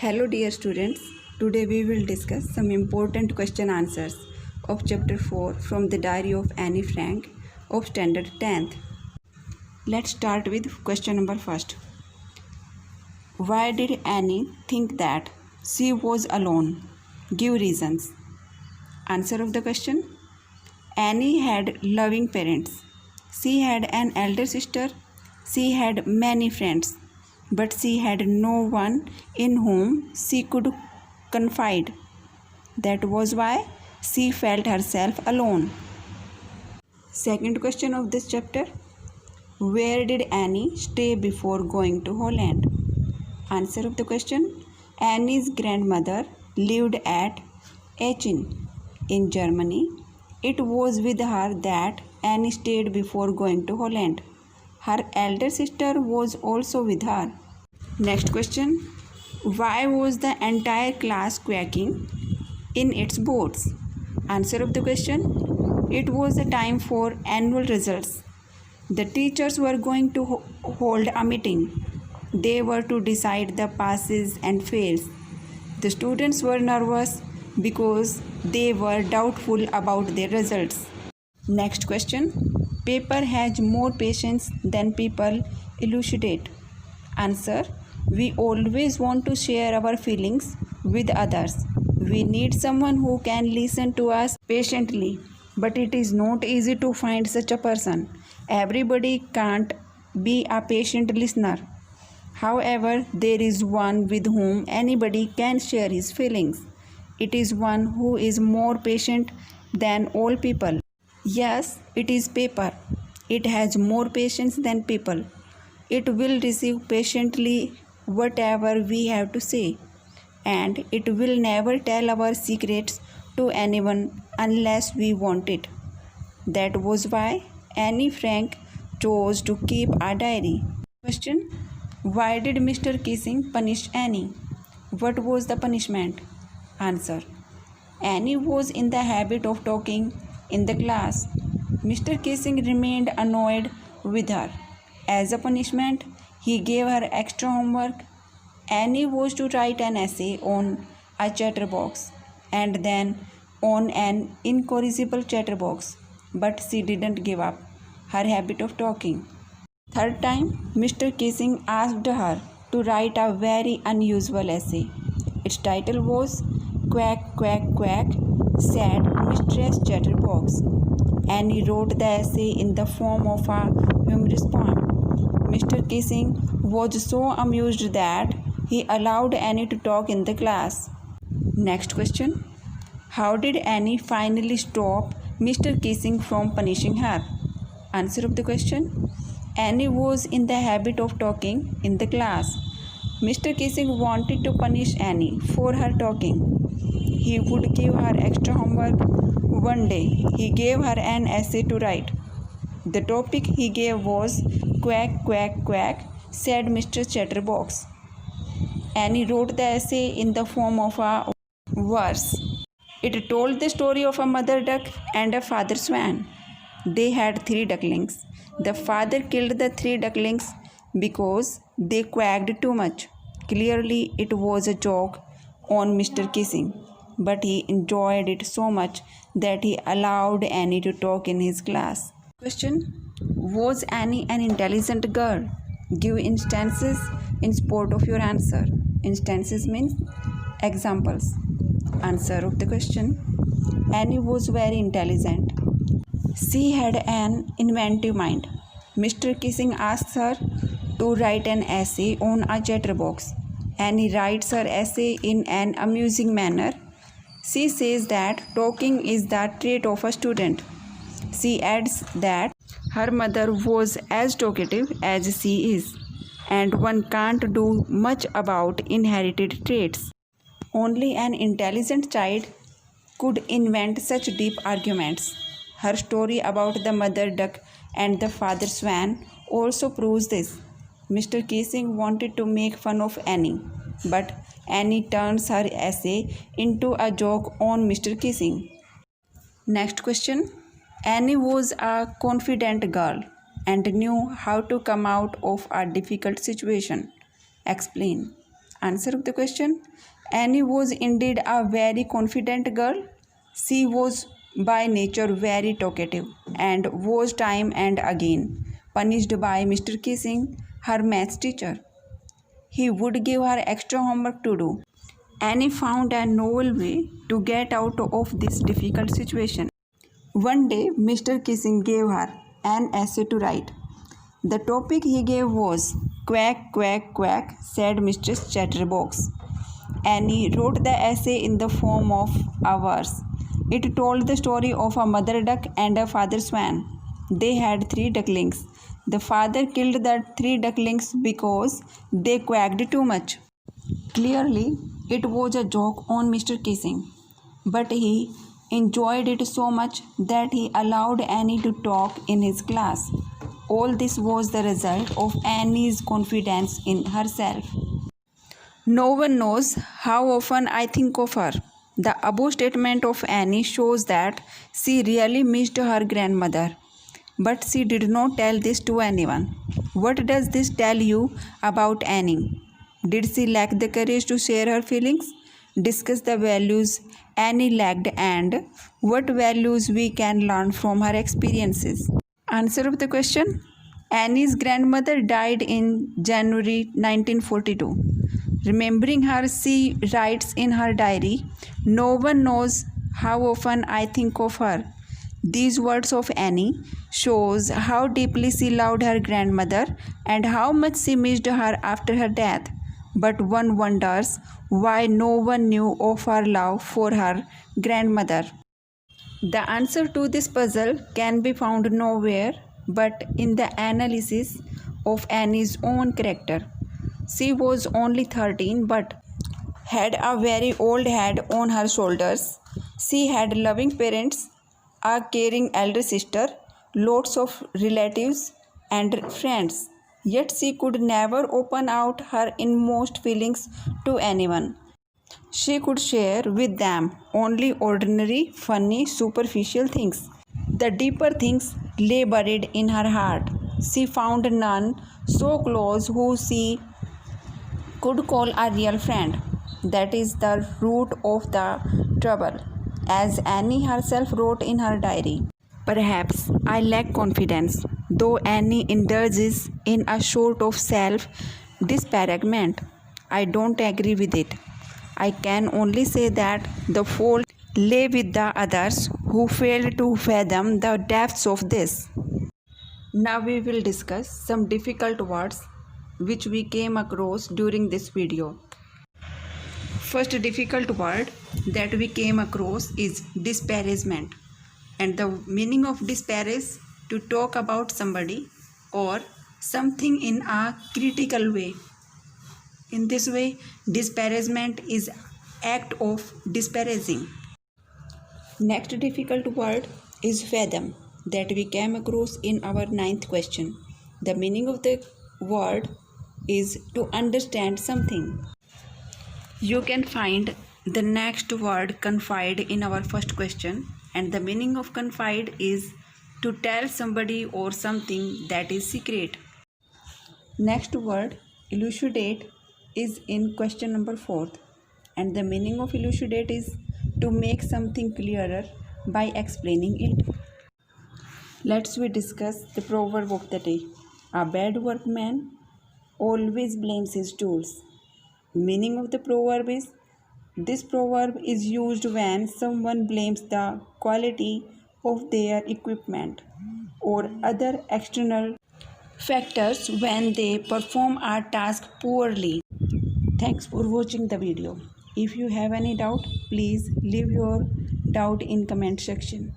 Hello dear students, today we will discuss some important question answers of chapter 4 from the diary of Annie Frank of standard 10th. Let's start with question number first. Why did Annie think that she was alone? Give reasons. Answer of the question. Annie had loving parents. She had an elder sister. She had many friends, but she had no one in whom she could confide. That was why she felt herself alone. Second question of this chapter. Where did Annie stay before going to Holland? Answer of the question. Annie's grandmother lived at Aachen in Germany. It was with her that Annie stayed before going to Holland. Her elder sister was also with her. Next question. Why was the entire class quacking in its boards? Answer of the question. It was the time for annual results. The teachers were going to hold a meeting. They were to decide the passes and fails. The students were nervous because they were doubtful about their results. Next question. Paper has more patience than people elucidate. Answer. We always want to share our feelings with others. We need someone who can listen to us patiently, but it is not easy to find such a person. Everybody can't be a patient listener. However, there is one with whom anybody can share his feelings. It is one who is more patient than all people. Yes, it is paper. It has more patience than people. It will receive patiently whatever we have to say, and it will never tell our secrets to anyone unless we want it. That was why Annie Frank chose to keep a diary. Question. Why did Mr. Kissing punish Annie? What was the punishment? Answer. Annie was in the habit of talking in the class. Mr. Kissing remained annoyed with her. As a punishment, he gave her extra homework. Annie was to write an essay on a chatterbox and then on an incorrigible chatterbox, but she didn't give up her habit of talking. Third time, Mr. Kissing asked her to write a very unusual essay. Its title was Quack, Quack, Quack, said Mistress Chatterbox. Annie wrote the essay in the form of a humorous poem. Mr. Kissing was so amused that he allowed Annie to talk in the class. Next question. How did Annie finally stop Mr. Kissing from punishing her? Answer of the question. Annie was in the habit of talking in the class. Mr. Kissing wanted to punish Annie for her talking. He would give her extra homework. One day, he gave her an essay to write. The topic he gave was Quack, Quack, Quack, said Mr. Chatterbox. Annie wrote the essay in the form of a verse. It told the story of a mother duck and a father swan. They had 3 ducklings. The father killed the 3 ducklings because they quacked too much. Clearly, it was a joke on Mr. Kissing, but he enjoyed it so much that he allowed Annie to talk in his class. Question. Was Annie an intelligent girl? Give instances in support of your answer. Instances means examples. Answer of the question. Annie was very intelligent. She had an inventive mind. Mr. Kissing asks her to write an essay on a chatterbox. Annie writes her essay in an amusing manner. She says that talking is the trait of a student. She adds that her mother was as talkative as she is, and one can't do much about inherited traits. Only an intelligent child could invent such deep arguments. Her story about the mother duck and the father swan also proves this. Mr. Kissing wanted to make fun of Annie, but Annie turns her essay into a joke on Mr. Kissing. Next question. Annie was a confident girl and knew how to come out of a difficult situation. Explain. Answer of the question: Annie was indeed a very confident girl. She was by nature very talkative and was time and again punished by Mr. Kissing, her maths teacher. He would give her extra homework to do. Annie found a novel way to get out of this difficult situation. One day, Mr. Kissing gave her an essay to write. The topic he gave was "Quack, quack, quack," said Mistress Chatterbox. Annie wrote the essay in the form of a verse. It told the story of a mother duck and a father swan. They had 3 ducklings. The father killed the 3 ducklings because they quacked too much. Clearly, it was a joke on Mr. Kissing, but he enjoyed it so much that he allowed Annie to talk in his class. All this was the result of Annie's confidence in herself. No one knows how often I think of her. The above statement of Annie shows that she really missed her grandmother, but she did not tell this to anyone. What does this tell you about Annie? Did she lack the courage to share her feelings? Discuss the values Annie lacked and what values we can learn from her experiences. Answer of the question: Annie's grandmother died in January 1942. Remembering her, she writes in her diary, "No one knows how often I think of her." These words of Annie shows how deeply she loved her grandmother and how much she missed her after her death. But one wonders why no one knew of her love for her grandmother. The answer to this puzzle can be found nowhere but in the analysis of Annie's own character. She was only 13 but had a very old head on her shoulders. She had loving parents, a caring elder sister, lots of relatives and friends. Yet she could never open out her inmost feelings to anyone. She could share with them only ordinary, funny, superficial things. The deeper things lay buried in her heart. She found none so close who she could call a real friend. That is the root of the trouble, as Annie herself wrote in her diary. Perhaps I lack confidence, though Annie indulges in a sort of self-disparagement. I don't agree with it. I can only say that the fault lay with the others who failed to fathom the depths of this. Now we will discuss some difficult words which we came across during this video. First difficult word that we came across is disparagement, and the meaning of disparage: to talk about somebody or something in a critical way. In this way, disparagement is act of disparaging. Next difficult word is fathom that we came across in our 9th question. The meaning of the word is to understand something. You can find the next word confide in our first question, and the meaning of confide is to tell somebody or something that is secret. Next word elucidate is in question number 4th, and the meaning of elucidate is to make something clearer by explaining it. Let's we discuss the proverb of the day. A bad workman always blames his tools. Meaning of the proverb is: this proverb is used when someone blames the quality of their equipment or other external factors when they perform a task poorly. Thanks for watching the video. If you have any doubt, please leave your doubt in comment section.